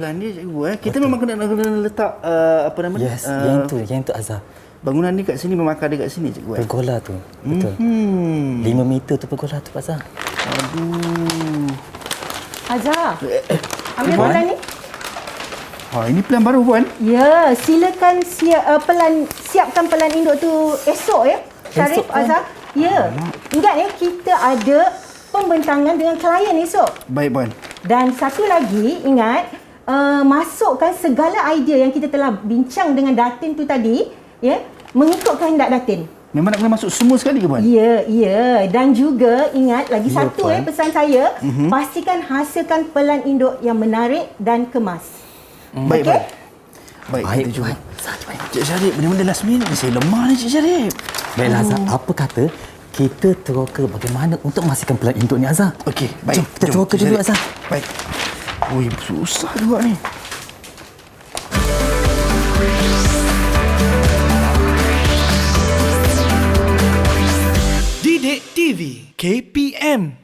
Ni cikgu kita betul. Memang kena letak apa nama ni? Yes, yang tu Azhar. Bangunan ni kat sini memang ada kat sini cikgu Pergola tu. Betul. 5 meter tu pergola tu Pak Azhar. Aduh. Azhar. Ambil pelan ni. Ini pelan baru puan. Ya, silakan siapkan pelan induk tu esok ya. Syarif Azhar. Ya. Ingat ya, kita ada pembentangan dengan klien esok. Baik puan. Dan satu lagi, ingat masukkan segala idea yang kita telah bincang dengan Datin tu tadi, ya, mengikut kehendak Datin. Memang nak kena masuk semua sekali ke puan? Ya. Dan juga ingat lagi satu puan. pesan saya, pastikan hasilkan pelan induk yang menarik dan kemas. Baik okey? Baik, kita cuba. Cik Syarif, benda-benda last minute ni saya lemah ni Cik Syarif. Baiklah Azhar, apa kata kita teroka bagaimana untuk memastikan pelan induk ni Azhar? Okey, baik. Jom, kita teroka dulu Azhar. Baik. Ui, susah juga ni. Didik TV KPM.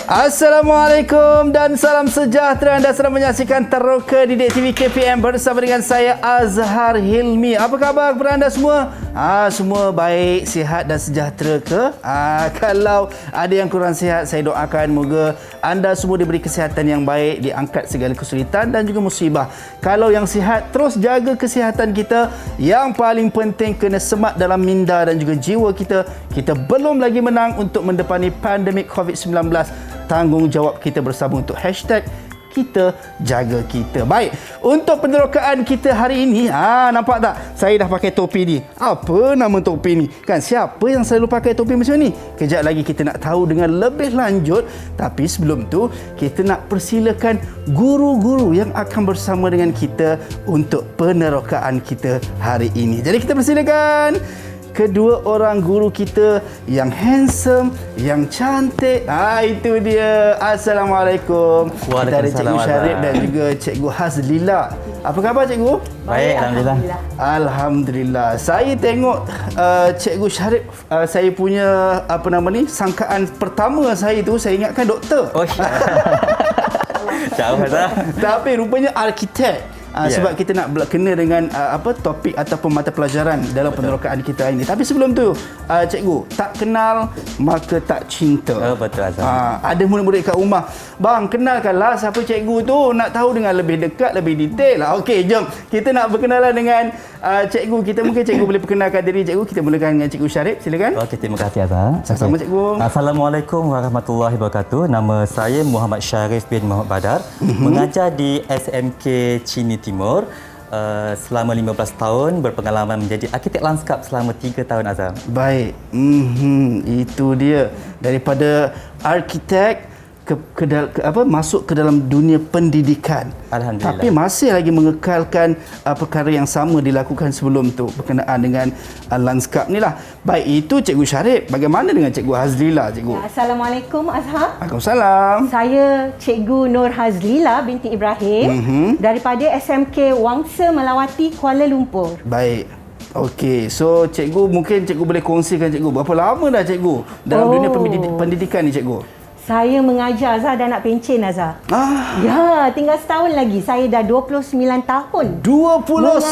Assalamualaikum dan salam sejahtera. Anda sedang menyaksikan Teroka Didik TV KPM bersama dengan saya Azhar Hilmi. Apa khabar kepada anda semua? Semua baik, sihat dan sejahtera ke? Kalau ada yang kurang sihat, saya doakan moga anda semua diberi kesihatan yang baik, diangkat segala kesulitan dan juga musibah. Kalau yang sihat, terus jaga kesihatan kita. Yang paling penting kena semat dalam minda dan juga jiwa kita. Kita belum lagi menang untuk mendepani pandemik COVID-19. Tanggungjawab kita bersama untuk hashtag kita jaga kita. Baik, untuk penerokaan kita hari ini, nampak tak? Saya dah pakai topi ni. Apa nama topi ni? Kan siapa yang selalu pakai topi macam ni? Kejap lagi kita nak tahu dengan lebih lanjut. Tapi sebelum tu, kita nak persilakan guru-guru yang akan bersama dengan kita untuk penerokaan kita hari ini. Jadi kita persilakan kedua orang guru kita yang handsome, yang cantik. Itu dia. Assalamualaikum. Kita ada Cikgu Syarif dan juga Cikgu Hazlila. Apa khabar Cikgu? Baik, Alhamdulillah. Alhamdulillah. Saya tengok Cikgu Syarif, saya punya sangkaan pertama saya tu, saya ingatkan doktor. Oh, jauh Azhar. Tapi rupanya arkitek. Sebab kita nak kena dengan topik ataupun mata pelajaran dalam penerokaan kita ini. Tapi sebelum tu, cikgu, tak kenal maka tak cinta. Betul Azhar. Ada murid-murid kat rumah, bang, kenalkanlah siapa cikgu tu, nak tahu dengan lebih dekat, lebih detail. Okey, jom kita nak berkenalan dengan cikgu kita. Mungkin cikgu boleh perkenalkan diri cikgu. Kita mulakan dengan Cikgu Syarif, silakan. Okey, terima kasih Azhar. Sama-sama cikgu. Assalamualaikum warahmatullahi wabarakatuh. Nama saya Muhammad Syarif bin Muhammad Badar. Mengajar di SMK Chini Timur selama 15 tahun, berpengalaman menjadi arkitek lanskap selama 3 tahun Azhar. Baik. Itu dia. Daripada arkitek masuk ke dalam dunia pendidikan. Alhamdulillah. Tapi masih lagi mengekalkan perkara yang sama dilakukan sebelum tu berkenaan dengan lanskap ni lah. Baik, itu Cikgu Syarif. Bagaimana dengan Cikgu Hazlila, Cikgu? Assalamualaikum Azhar. Waalaikumsalam. Saya Cikgu Nur Hazlila binti Ibrahim daripada SMK Wangsa Melawati, Kuala Lumpur. Baik. Okey, so cikgu, mungkin cikgu boleh kongsikan cikgu berapa lama dah cikgu dalam dunia pendidikan ni cikgu? Saya mengajar Azhar dah nak pencen Azhar. Ya, tinggal setahun lagi. Saya dah 29 tahun. 29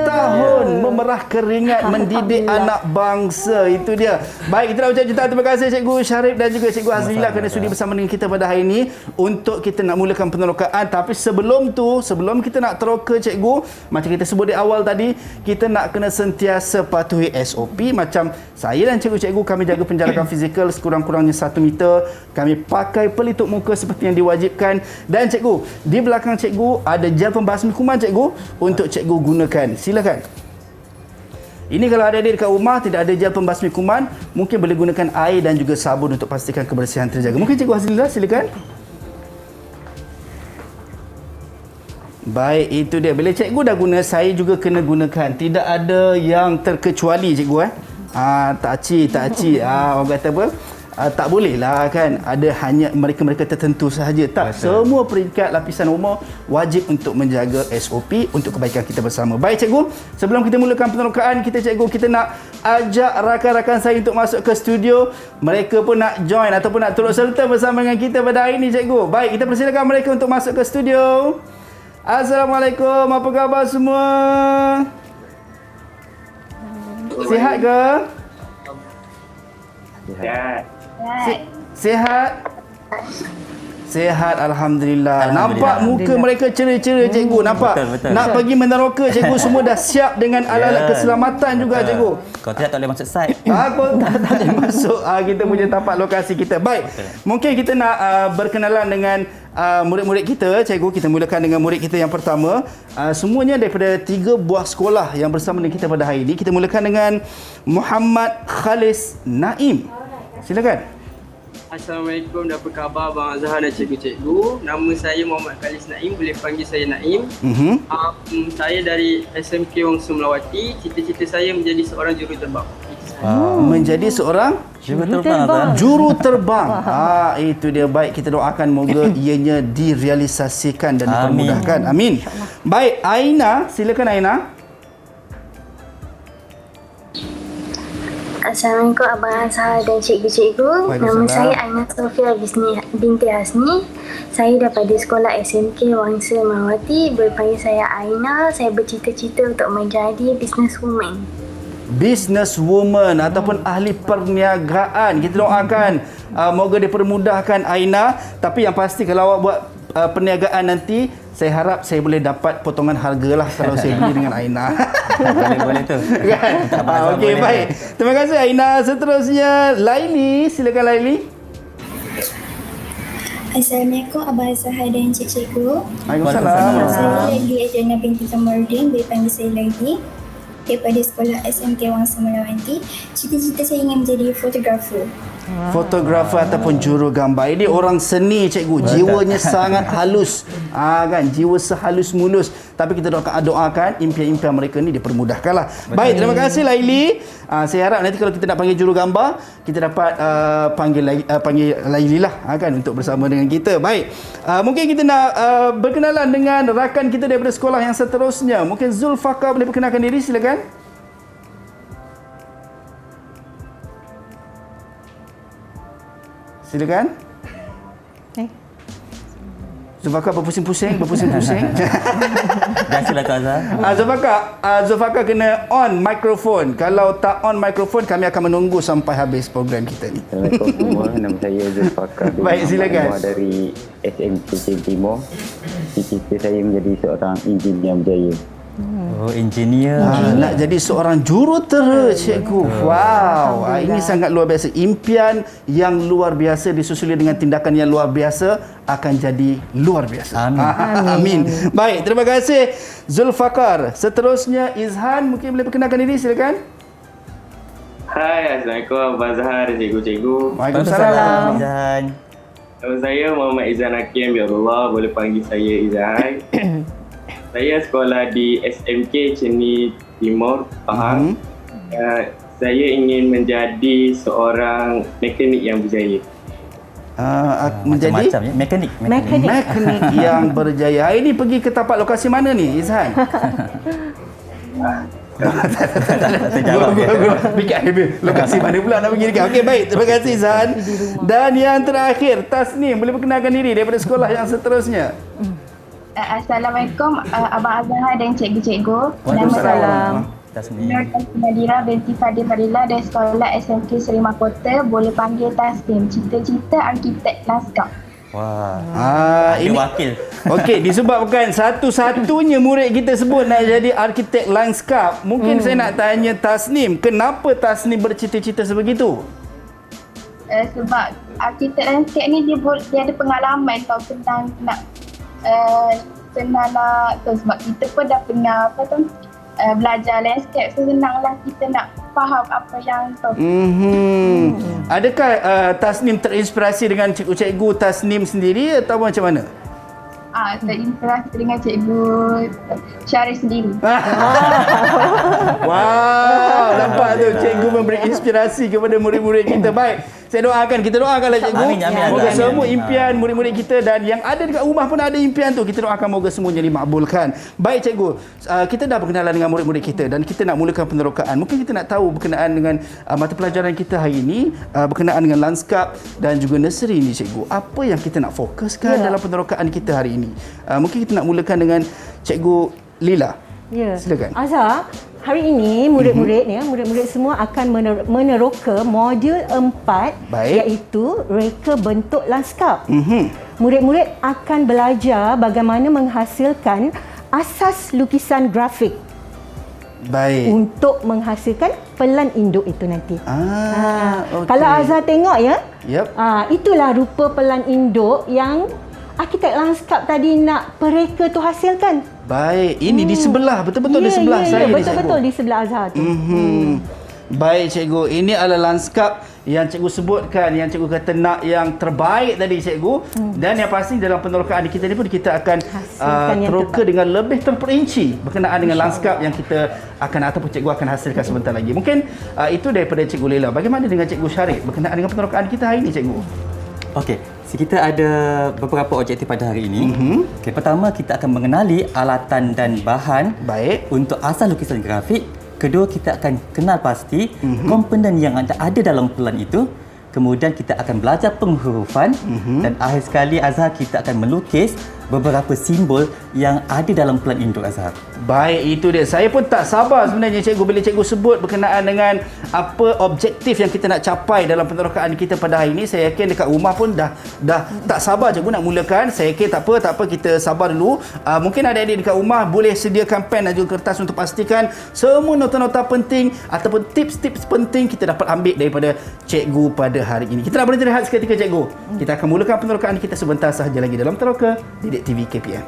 tahun memerah keringat mendidik anak bangsa. Itu dia. Baik, kita nak ucap jutaan terima kasih Cikgu Syarif dan juga Cikgu Hazlila kerana sudi bersama dengan kita pada hari ini untuk kita nak mulakan penerokaan. Tapi sebelum tu, sebelum kita nak teroka cikgu, macam kita sebut di awal tadi, kita nak kena sentiasa patuhi SOP. Macam saya dan cikgu-cikgu, kami jaga penjarakan fizikal sekurang-kurangnya 1 meter. Kami pakai pelitup muka seperti yang diwajibkan. Dan cikgu, di belakang cikgu ada gel pembasmi kuman cikgu untuk cikgu gunakan. Silakan. Ini kalau ada adik dekat rumah tidak ada gel pembasmi kuman, mungkin boleh gunakan air dan juga sabun untuk pastikan kebersihan terjaga. Mungkin Cikgu Hazlila, silakan. Baik, itu dia. Bila cikgu dah guna, saya juga kena gunakan. Tidak ada yang terkecuali cikgu. Tak aci. Orang kata apa? tak boleh lah kan ada hanya mereka-mereka tertentu sahaja. Tak, semua peringkat lapisan umur wajib untuk menjaga SOP untuk kebaikan kita bersama. Baik cikgu, sebelum kita mulakan penerokaan kita nak ajak rakan-rakan saya untuk masuk ke studio. Mereka pun nak join ataupun nak turut serta bersama dengan kita pada hari ini cikgu. Baik, kita persilakan mereka untuk masuk ke studio. Assalamualaikum, apa khabar semua? Sihat ke? Sihat? Sihat, Alhamdulillah. Nampak muka mereka ceria-ceria cikgu. Nampak? Betul. Nak pergi meneroka cikgu semua dah siap dengan alat-alat keselamatan juga cikgu. Kalau tidak tak boleh masuk site. Aku tak boleh masuk kita punya tapak lokasi kita. Baik, mungkin kita nak berkenalan dengan murid-murid kita. Cikgu, kita mulakan dengan murid kita yang pertama. Semuanya daripada 3 buah sekolah yang bersama dengan kita pada hari ini. Kita mulakan dengan Muhammad Khalis Naim. Silakan. Assalamualaikum dan apa khabar Abang Azhar dan cikgu-cikgu. Nama saya Muhammad Khalis Naim, boleh panggil saya Naim. Saya dari SMK Wangsa Melawati. Cita-cita saya menjadi seorang juruterbang. Menjadi seorang juru terbang. Itu dia. Baik, kita doakan moga ianya direalisasikan dan dipermudahkan. Amin. Baik, Aina, silakan Aina. Assalamualaikum Abang Azhar dan cikgu-cikgu. Nama saya Aina Sofia binti Hasni. Saya daripada sekolah SMK Wangsa Melawati. Boleh panggil saya Aina. Saya bercita-cita untuk menjadi businesswoman. Businesswoman ataupun ahli perniagaan. Kita doakan moga dipermudahkan Aina. Tapi yang pasti kalau awak buat perniagaan nanti, saya harap saya boleh dapat potongan harga lah kalau saya beli dengan Aina. Boleh tu. Kan? Okey, baik. Terima kasih Aina. Seterusnya Laili, silakan Laili. Assalamualaikum Abang Azhar dan cikgu. Waalaikumsalam. Saya Laili Ajana binti Kamarudin, boleh panggil saya Laili. Daripada sekolah SMK Wangsa Melawati. Cita-cita saya ingin menjadi fotografer. Fotografer ataupun juru gambar. Ini orang seni cikgu. Jiwanya sangat halus. Kan, jiwa sehalus mulus. Tapi kita doakan impian-impian mereka ni dipermudahkanlah. Baik, terima kasih Laili. Saya harap nanti kalau kita nak panggil juru gambar, kita dapat panggil Laili lah kan untuk bersama dengan kita. Baik. Mungkin kita nak berkenalan dengan rakan kita daripada sekolah yang seterusnya. Mungkin Zulfaqar boleh perkenalkan diri, silakan. Silakan. Zulfaqar berpusing-pusing. Biasalah Kak Azhar. Zulfaqar kena on mikrofon. Kalau tak on mikrofon, kami akan menunggu sampai habis program kita ni. Assalamualaikum semua. Nama saya Zulfaqar Baik, silakan. Dari SMK Timur. Cita-cita saya menjadi seorang engineer berjaya. Engineer. Nak jadi seorang jurutera cikgu. Wow, ini sangat luar biasa. Impian yang luar biasa disusuli dengan tindakan yang luar biasa akan jadi luar biasa. Amin. Baik, terima kasih Zulfaqar. Seterusnya Izhan, mungkin boleh perkenalkan diri, silakan. Hai, Assalamualaikum Abang Azhar dan cikgu-cikgu. Waalaikumsalam. Izhan. Nama saya Muhammad Izan Hakim, ya Allah, boleh panggil saya Izan. Saya sekolah di SMK Cini Timur, Pahang. Saya ingin menjadi seorang mekanik yang berjaya. Menjadi macam-macam ya. Mekanik yang berjaya. Hari ni pergi ke tapak lokasi mana ni, Izhan? Terjawab ya. Lokasi mana pula nak pergi dekat. Okey, baik. Terima kasih Izhan. Dan yang terakhir, Tasnim, boleh perkenalkan diri daripada sekolah yang seterusnya. Assalamualaikum Abang Azhar dan cikgu-cikgu. Waalaikumsalam. Tasnim. Nur Nadira binti Fadila dari sekolah SMK Seri Mahkota, boleh panggil Tasnim. Cita-cita arkitek lanskap. Wah. Ini wakil. okey, disebabkan satu-satunya murid kita sebut nak jadi arkitek lanskap. Mungkin saya nak tanya Tasnim, kenapa Tasnim bercita-cita sebegitu? Sebab arkitek lanskap ni dia ada pengalaman tau tentang nak senanglah tu, sebab kita pun dah pernah belajar landscape, so senanglah kita nak faham apa yang tu. Adakah Tasnim terinspirasi dengan cikgu-cikgu Tasnim sendiri atau macam mana? Terinspirasi dengan cikgu Syarif sendiri. Wow, nampak tu cikgu memberi inspirasi kepada murid-murid kita. Baik, Saya doakan, kita doakanlah cikgu. Amin, amin, Moga amin, semua amin. impian murid-murid kita dan yang ada dekat rumah pun ada impian tu. Kita doakan moga semuanya dimabulkan. Baik cikgu, kita dah berkenalan dengan murid-murid kita dan kita nak mulakan penerokaan. Mungkin kita nak tahu berkenaan dengan mata pelajaran kita hari ini, berkenaan dengan lanskap dan juga nursery ni cikgu. Apa yang kita nak fokuskan dalam penerokaan kita hari ini? Mungkin kita nak mulakan dengan Cikgu Lila. Ya. Silakan. Azhar, hari ini murid-murid semua akan meneroka modul 4 Baik. iaitu reka bentuk lanskap. Murid-murid akan belajar bagaimana menghasilkan asas lukisan grafik Baik. untuk menghasilkan pelan induk itu nanti. Okey. Kalau Azhar tengok ya, Yep. itulah rupa pelan induk yang arkitek lanskap tadi nak pereka tu hasilkan. Baik, ini di sebelah, betul-betul di sebelah saya ni, betul-betul cikgu. di sebelah Azhar tu. Baik cikgu, ini adalah lanskap yang cikgu sebutkan, yang cikgu kata nak yang terbaik tadi cikgu. Dan yang pasti dalam penerokaan kita ni pun kita akan Hasilkan yang teroka dengan lebih terperinci berkenaan dengan lanskap yang kita akan ataupun cikgu akan hasilkan sebentar lagi. Mungkin itu daripada Cikgu Lela. Bagaimana dengan Cikgu Syarif berkenaan dengan penerokaan kita hari ini cikgu? Okey, kita ada beberapa objektif pada hari ini. Okey, pertama kita akan mengenali alatan dan bahan Baik. untuk asal lukisan grafik. Kedua, kita akan kenal pasti komponen yang ada dalam pelan itu. Kemudian kita akan belajar penghurufan dan akhir sekali Azhar kita akan melukis beberapa simbol yang ada dalam pelan induk Azhar. Baik, itu dia. Saya pun tak sabar sebenarnya cikgu bila cikgu sebut berkenaan dengan apa objektif yang kita nak capai dalam penerokaan kita pada hari ini. Saya yakin dekat rumah pun dah tak sabar cikgu nak mulakan. Saya yakin tak apa kita sabar dulu. Mungkin adik-adik dekat rumah boleh sediakan pen dan juga kertas untuk pastikan semua nota-nota penting ataupun tips-tips penting kita dapat ambil daripada cikgu pada hari ini. Kita nak berhenti rehat seketika cikgu. Kita akan mulakan penerokaan kita sebentar sahaja lagi dalam Teroka Didik TV KPM.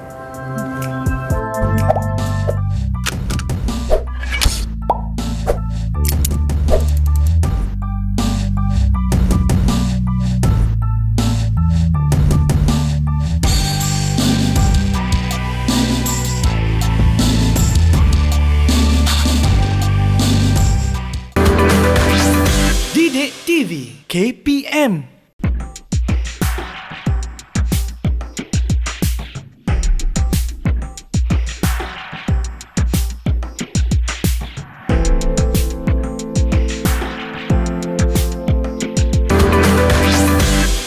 Didik TV KPM.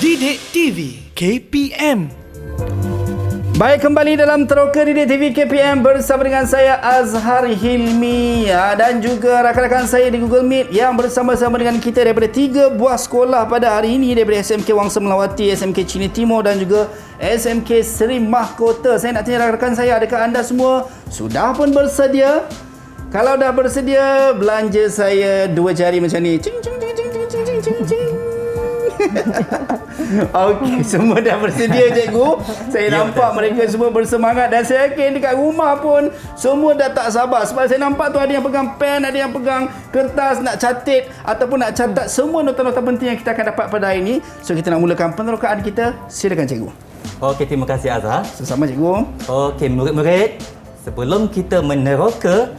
Didik TV KPM. Baik, kembali dalam Teroka Didik TV KPM bersama dengan saya Azhar Hilmi dan juga rakan-rakan saya di Google Meet yang bersama-sama dengan kita daripada 3 buah sekolah pada hari ini, daripada SMK Wangsa Melawati, SMK Cini Timur dan juga SMK Seri Mahkota. Saya nak tanya rakan-rakan saya, adakah anda semua sudah pun bersedia? Kalau dah bersedia, belanja saya 2 jari macam ni. Cing cing cing cing cing cing cing cing. Okey, semua dah bersedia cikgu. Saya nampak mereka semua bersemangat dan saya yakin dekat rumah pun semua dah tak sabar sebab saya nampak tu ada yang pegang pen, ada yang pegang kertas nak catat ataupun nak catat semua nota-nota penting yang kita akan dapat pada hari ini. So kita nak mulakan penerokaan kita. Silakan cikgu. Okey, terima kasih Azhar. Sama cikgu. Okey, murid-murid, sebelum kita meneroka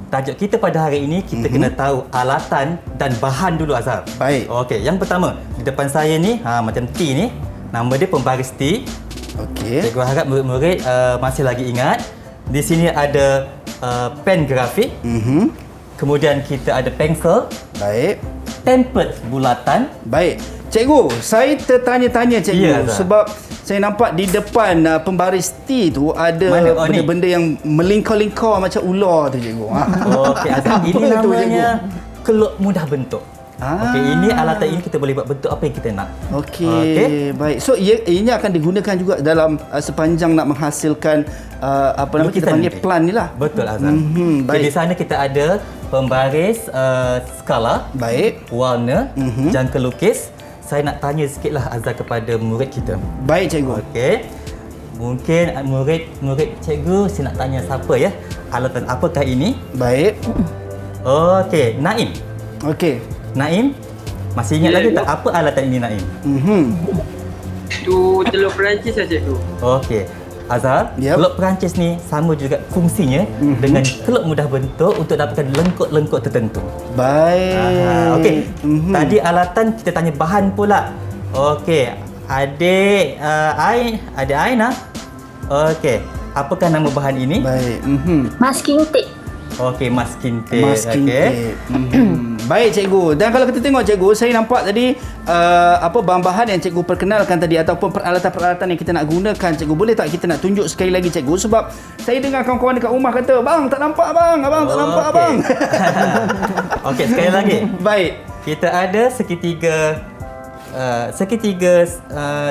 tajuk kita pada hari ini, kita kena tahu alatan dan bahan dulu Azhar. Baik. Okey, yang pertama, di depan saya ni, macam T ni, nama dia pembaris T. Okey. Cikgu harap murid-murid masih lagi ingat. Di sini ada pen grafik. Kemudian kita ada pensel, Baik. template bulatan. Baik. Cikgu, saya tertanya-tanya cikgu Ya, Azhar. sebab saya nampak di depan pembaris T tu ada Mana? Oh, ni. benda-benda yang melingkar-lingkar macam ular tu cikgu. Okey, Azhar, Apa ini tu, namanya keluk mudah bentuk. Ah. Okey, ini alatan ini kita boleh buat bentuk apa yang kita nak. Okey, baik. So ini akan digunakan juga dalam sepanjang nak menghasilkan apa nama kita Lukisan panggil nanti. plan ni lah. Betul Azhar. baik. Okay, di sana kita ada pembaris skala, Baik. warna, jangka lukis. Saya nak tanya sikitlah Azhar kepada murid kita. Baik cikgu. Okey. Mungkin murid cikgu saya nak tanya siapa ya? Alatan apakah ini? Baik. Okey, Naim. Okey. Naim, masih ingat lagi tak apa alatan ini Naim? Tu telur Perancis lah cikgu. Okey. Azhar, Yep. kelop Perancis ni sama juga fungsinya dengan kelop mudah bentuk untuk dapatkan lengkuk-lengkuk tertentu. Baik. Okey. Tadi alatan kita tanya bahan pula. Okey, adik Aina. Okey, apakah nama bahan ini? Baik. Masking tape. Okey, masking tape. Masking Okey. tape. Baik cikgu. Dan kalau kita tengok cikgu, saya nampak tadi bahan-bahan yang cikgu perkenalkan tadi ataupun peralatan-peralatan yang kita nak gunakan cikgu. Boleh tak kita nak tunjuk sekali lagi cikgu, sebab saya dengar kawan-kawan dekat rumah kata, "Bang, tak nampak abang. Abang tak nampak Okey. abang." Okey, sekali lagi. Baik. Kita ada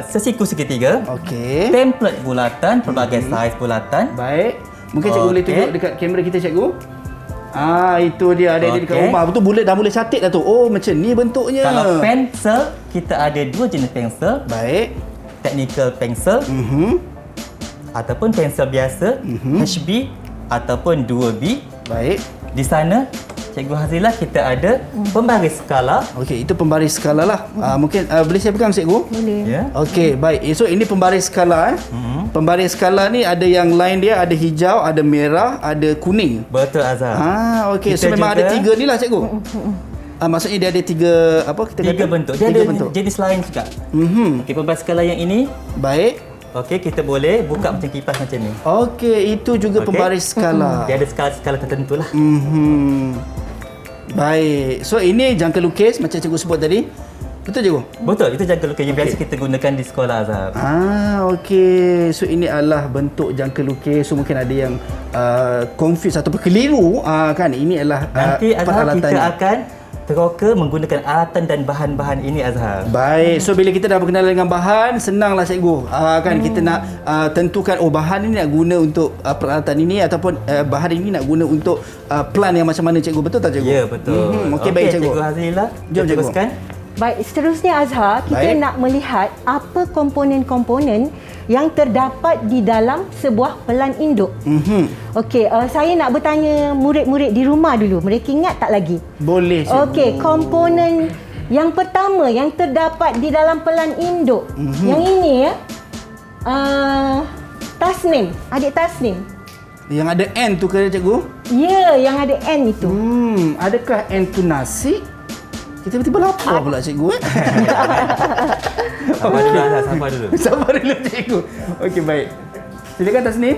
sesiku segitiga. Okey. Template bulatan, pelbagai saiz bulatan. Baik. Mungkin cikgu boleh tunjuk dekat kamera kita cikgu. Itu dia ada dekat Okey. rumah. Betul, dah mula cantik dah tu. Oh, macam ni bentuknya. Kalau pensel, kita ada dua jenis pensel. Baik. Technical pencil ataupun pensel biasa, HB ataupun 2B. Baik. Di sana, Cikgu Hazilah, kita ada pembaris skala. Okey, itu pembaris skala lah. Mungkin boleh saya pegang cikgu? Boleh. Ya. Okey, baik. So ini pembaris skala Pembaris skala ni ada yang line dia, ada hijau, ada merah, ada kuning. Betul, Azhar. Okey. So Kita memang juga- ada 3 ni lah cikgu. Maksudnya dia ada 3 apa kita Tiga kata? bentuk. Dia Tiga ada bentuk. jenis lain juga. Okey, pembaris skala yang ini, Baik. okey, kita boleh buka macam kipas macam ni. Okey, itu juga Okey. pembaris skala. Dia ada skala-skala tertentu lah. Baik. So ini jangka lukis macam cikgu sebut tadi. Betul cikgu? Betul, itu jangka lukis yang biasa kita gunakan di sekolah, Azhar. Okey. So ini adalah bentuk jangka lukis. So mungkin ada yang confuse ataupun keliru kan. Ini adalah Nanti, Azhar, kita peralatannya. akan teroka menggunakan alatan dan bahan-bahan ini, Azhar. Baik, so bila kita dah berkenalan dengan bahan, senanglah cikgu. Kan kita nak tentukan bahan ini nak guna untuk peralatan ini ataupun bahan ini nak guna untuk plan yang macam mana cikgu. Betul tak cikgu? Ya, betul. Okey, baik cikgu. Cikgu Hazilah, Jom, kita cikgu. teruskan. Baik, seterusnya Azhar, kita Baik. nak melihat apa komponen-komponen yang terdapat di dalam sebuah pelan induk. Okey, saya nak bertanya murid-murid di rumah dulu. Mereka ingat tak lagi? Boleh cikgu. Okey, komponen yang pertama yang terdapat di dalam pelan induk. Yang ini ya. Tasnim, adik Tasnim. Yang ada N tu ke cikgu? Ya, yang ada N itu. Adakah N tu nasi? Kita tiba-tiba lapar pula cikgu. Sabar dulu, Azhar, sabar dulu. Sabar dulu cikgu. Okey, baik. Silakan Tasnim.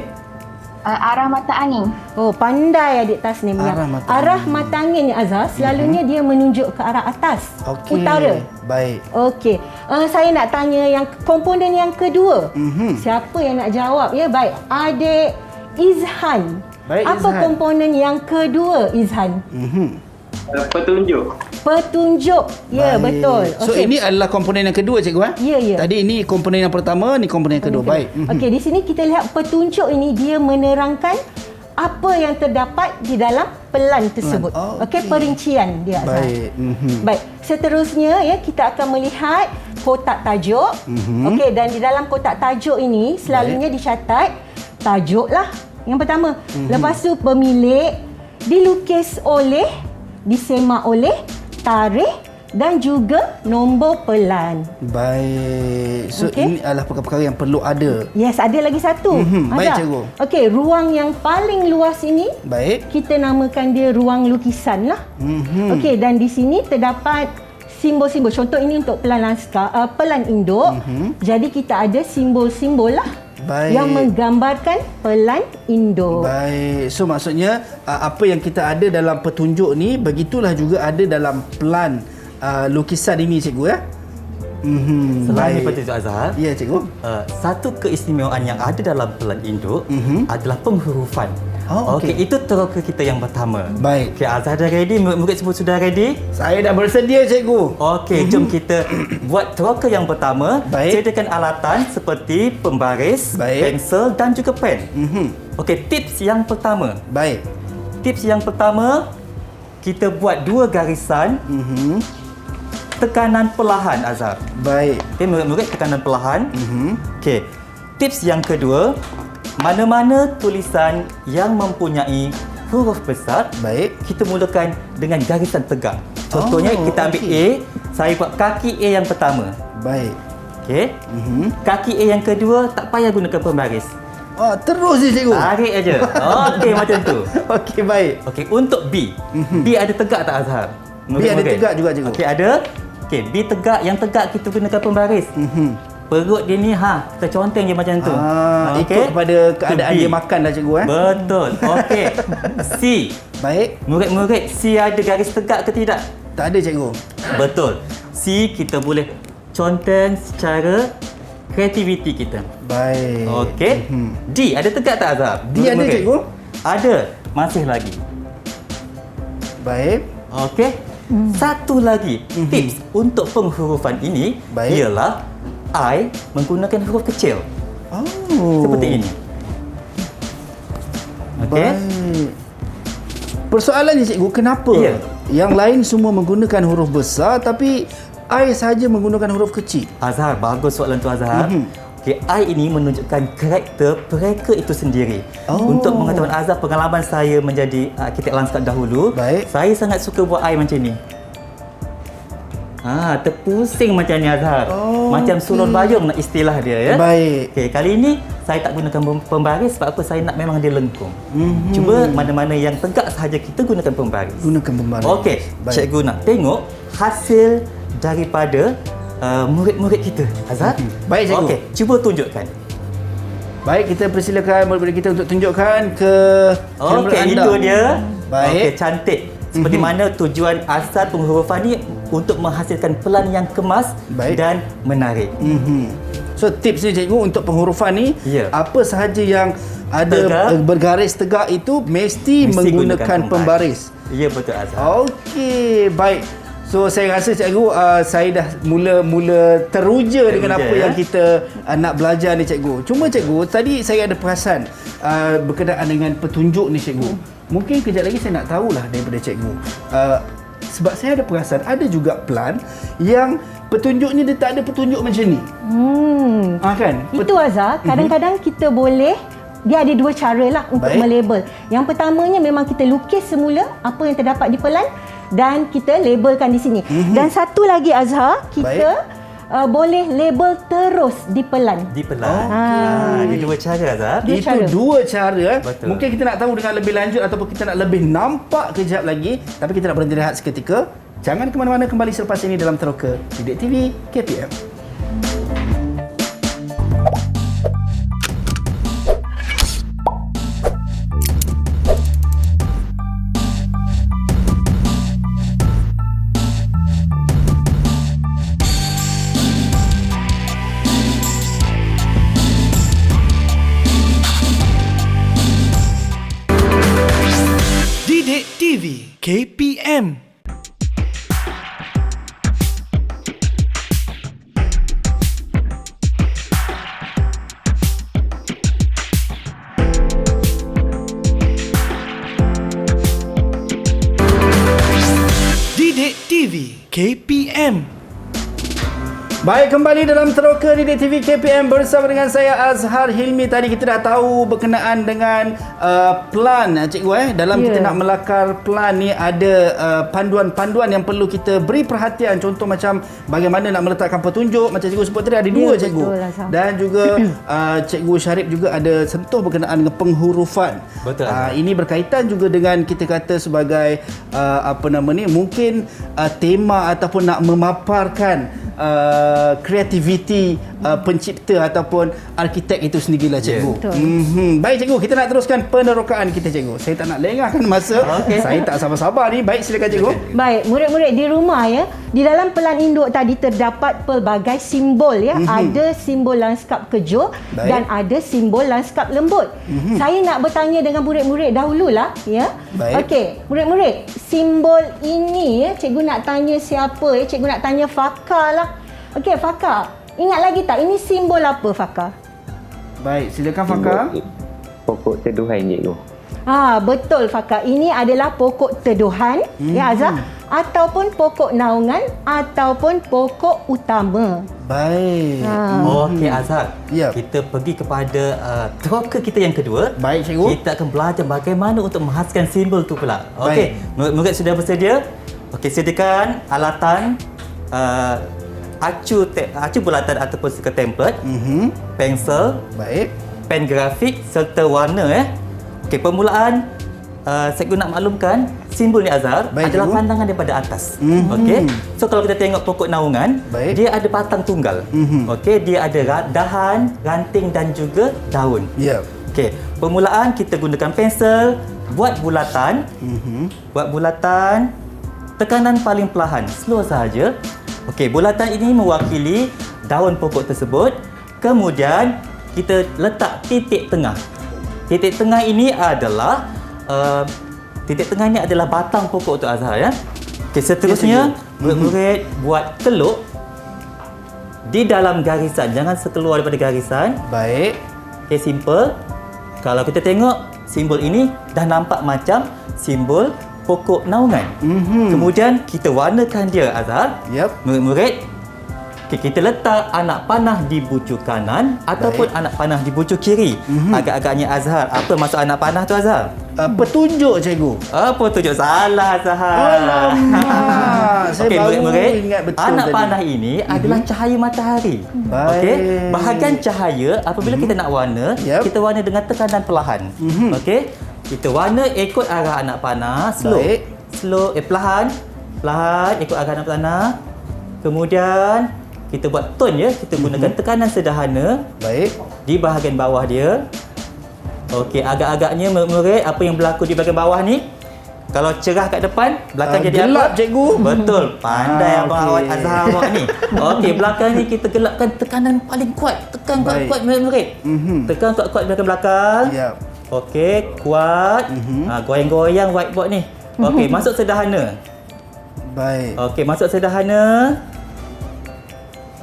Arah mata angin. Oh, pandai adik Tasnim. Arah mata angin ni Azhar, selalunya dia menunjuk ke arah atas, Okey. utara. Baik. Okey. Saya nak tanya yang komponen yang kedua. Siapa yang nak jawab ya? Baik. Adik Izhan. Baik, Apa Izhan. komponen yang kedua, Izhan? Petunjuk. Petunjuk. Ya, Baik. betul. So ini adalah komponen yang kedua cikgu. Ya, ya. Tadi ini komponen yang pertama, ni komponen yang kedua. Baik. Okey, di sini kita lihat petunjuk ini dia menerangkan apa yang terdapat di dalam pelan tersebut. Oh, Okey, okey. perincian dia. Azhar. Baik. Baik, seterusnya ya kita akan melihat kotak tajuk. Okey, dan di dalam kotak tajuk ini selalunya dicatat tajuk lah yang pertama. Lepas tu pemilik, dilukis oleh, disemak oleh, tarikh dan juga nombor pelan. Baik. So Okey. ini adalah perkara-perkara yang perlu ada. Yes, ada lagi satu. Baik, Azhar. cikgu. Okey, ruang yang paling luas ini Baik. kita namakan dia ruang lukisan lah. Okey, dan di sini terdapat simbol-simbol. Contoh ini untuk pelan naskah, pelan induk. Jadi kita ada simbol-simbol lah Baik. yang menggambarkan pelan induk. Baik. So maksudnya apa yang kita ada dalam petunjuk ni begitulah juga ada dalam pelan lukisan ini cikgu ya. Selain Baik. daripada itu, Azhar, Ya cikgu. satu keistimewaan yang ada dalam pelan induk adalah penghurufan. Oh, okey. Okey, itu teroka kita yang pertama. Baik. Okey, Azhar dah ready? Murid semua sudah ready? Saya dah bersedia cikgu. Okey, jom kita buat teroka yang pertama. Baik. Sediakan alatan seperti pembaris, Baik. pensel dan juga pen. Okey, tips yang pertama. Baik. Tips yang pertama, kita buat 2 garisan tekanan perlahan, Azhar. Baik. Okey, murid-murid tekanan perlahan. Okey. Tips yang kedua, mana-mana tulisan yang mempunyai huruf besar, Baik. kita mulakan dengan garisan tegak. Contohnya kita ambil A, saya buat kaki A yang pertama. Baik. Okey. Kaki A yang kedua tak payah gunakan pembaris. Terus je cikgu. Tarik aja. Okey, macam tu. Okey, baik. Okey, untuk B. B ada tegak tak Azhar? B ada tegak juga cikgu. Okey, ada. Okey, B tegak. Yang tegak kita gunakan pembaris. Perut dia ni kita conteng je macam tu. Ikut kepada keadaan dia makan dah cikgu Betul. Okey. C. Baik. Murid-murid, C ada garis tegak ke tidak? Tak ada cikgu. Betul. C kita boleh conteng secara kreativiti kita. Baik. Okey. D ada tegak tak Azhar? D ada cikgu. Ada. Masih lagi. Baik. Okey. Satu lagi tips untuk penghurufan ini ialah I menggunakan huruf kecil. Seperti ini. Okey. Baik. Persoalannya cikgu, kenapa yang lain semua menggunakan huruf besar tapi I saja menggunakan huruf kecil? Azhar, bagus soalan tu Azhar. Okey, I ini menunjukkan karakter mereka itu sendiri. Untuk pengetahuan Azhar, pengalaman saya menjadi arkitek lanskap dahulu, saya sangat suka buat I macam ni. Terpusing macam ni Azhar. Macam sulur bayung nak istilah dia Baik. Okey, kali ini saya tak gunakan pembaris sebab apa? Saya nak memang dia lengkung. Cuba mana-mana yang tegak sahaja kita gunakan pembaris. Gunakan pembaris. Okey, cikgu nak tengok hasil daripada murid-murid kita. Azhar? Baik cikgu. Okey, cuba tunjukkan. Baik, kita persilakan murid-murid kita untuk tunjukkan ke kamera Okey, anda. itu dia. Baik. Okey, cantik. Seperti mana tujuan asal penghurufan ni untuk menghasilkan pelan yang kemas dan menarik. So tips ni cikgu untuk penghurufan ni, apa sahaja yang ada bergaris tegak itu mesti menggunakan pembaris. Ya, betul Azhar. Okey, baik. So saya rasa cikgu saya dah mula teruja dengan apa yang kita nak belajar ni cikgu. Cuma cikgu, tadi saya ada perasan berkenaan dengan petunjuk ni cikgu. Mungkin kejap lagi saya nak tahulah daripada cikgu. Sebab saya ada perasan ada juga plan yang petunjuknya dia tak ada petunjuk macam ni. Kan? Itu Azhar, kadang-kadang kita boleh, dia ada dua cara lah untuk melabel. Yang pertamanya memang kita lukis semula apa yang terdapat di pelan dan kita labelkan di sini. Dan satu lagi Azhar, kita boleh label terus di pelan. Di pelan. Ada dua cara Azhar. Dua cara. Betul. Mungkin kita nak tahu dengan lebih lanjut ataupun kita nak lebih nampak kejap lagi. Tapi kita nak berhenti rehat seketika. Jangan ke mana-mana, kembali selepas ini dalam Teroka Didik TV KPM. Didik TV KPM. Didik TV KPM. Baik, kembali dalam Teroka Didik TV KPM bersama dengan saya Azhar Hilmi. Tadi kita dah tahu berkenaan dengan plan cikgu dalam kita nak melakar plan ni ada panduan-panduan yang perlu kita beri perhatian. Contoh macam bagaimana nak meletakkan petunjuk, macam cikgu sebut tadi ada dua cikgu. Dan juga cikgu Syarif juga ada sentuh berkenaan dengan penghurufan. Betul. Ini berkaitan juga dengan kita kata sebagai mungkin tema ataupun nak memaparkan kreativiti pencipta ataupun arkitek itu sendirilah cikgu. Baik cikgu, kita nak teruskan penerokaan kita cikgu. Saya tak nak lengahkan masa. Saya tak sabar-sabar ni. Baik, silakan cikgu. Baik, murid-murid di rumah di dalam pelan induk tadi terdapat pelbagai simbol Ada simbol lanskap kejur dan ada simbol lanskap lembut. Saya nak bertanya dengan murid-murid dahululah Okey, murid-murid, simbol ini cikgu nak tanya siapa Cikgu nak tanya Fakar lah. Okey, Fakar, ingat lagi tak ini simbol apa, Fakar? Baik, silakan Fakar. Pokok teduhan cikgu. Betul Fakar. Ini adalah pokok teduhan Azhar, ataupun pokok naungan ataupun pokok utama. Baik. Okey Azhar. Kita pergi kepada teroka kita yang kedua. Baik cikgu. Kita akan belajar bagaimana untuk menghasilkan simbol tu pula. Okey, murid-murid sudah bersedia? Okey, sediakan alatan acu bulatan ataupun stiker template, pensel, pen grafik serta warna Okey, permulaan cikgu nak maklumkan simbol ni Azhar Baik, adalah cikgu. pandangan daripada atas. Okey. So kalau kita tengok pokok naungan, Baik. dia ada batang tunggal. Okey, dia ada dahan, ranting dan juga daun. Ya. Okey, permulaan kita gunakan pensel, buat bulatan. Buat bulatan, tekanan paling perlahan, slow sahaja. Okey, bulatan ini mewakili daun pokok tersebut. Kemudian kita letak titik tengah. Titik tengah ini adalah batang pokok tu Azhar ya. Okey, seterusnya murid-murid buat keluk di dalam garisan, jangan sekeluar daripada garisan. Baik. Okey, simple. Kalau kita tengok simbol ini dah nampak macam simbol pokok naungan. Kemudian kita warnakan dia Azhar. Yep. Murid-murid, okay, kita letak anak panah di bucu kanan ataupun anak panah di bucu kiri. Agak-agaknya Azhar, apa maksud anak panah tu Azhar? Petunjuk cikgu. Apa tunjuk salah Azhar? Alamak, saya Okey, baru murid-murid, ingat betul anak tadi. panah ini adalah cahaya matahari. Baik. Okey, bahagian cahaya apabila kita nak warna, Yep. kita warna dengan tekanan perlahan. Okey, kita warna ikut arah anak panah, slow. Baik. Slow, perlahan. Perlahan ikut arah anak panah. Kemudian kita buat tone ya, kita gunakan tekanan sederhana Baik. di bahagian bawah dia. Okey, agak-agagnya murid apa yang berlaku di bahagian bawah ni? Kalau cerah kat depan, belakang jadi gelap, apa? cikgu. Betul. Pandai abang okey. awak Azhar awak ni. Okey, belakang ni kita gelapkan tekanan paling kuat. Tekan Baik. kuat-kuat murid-murid. Tekan kuat-kuat di belakang. Ya. Okey, kuat. Goyang-goyang whiteboard ni. Okey, masuk sederhana. Baik. Okey, masuk sederhana.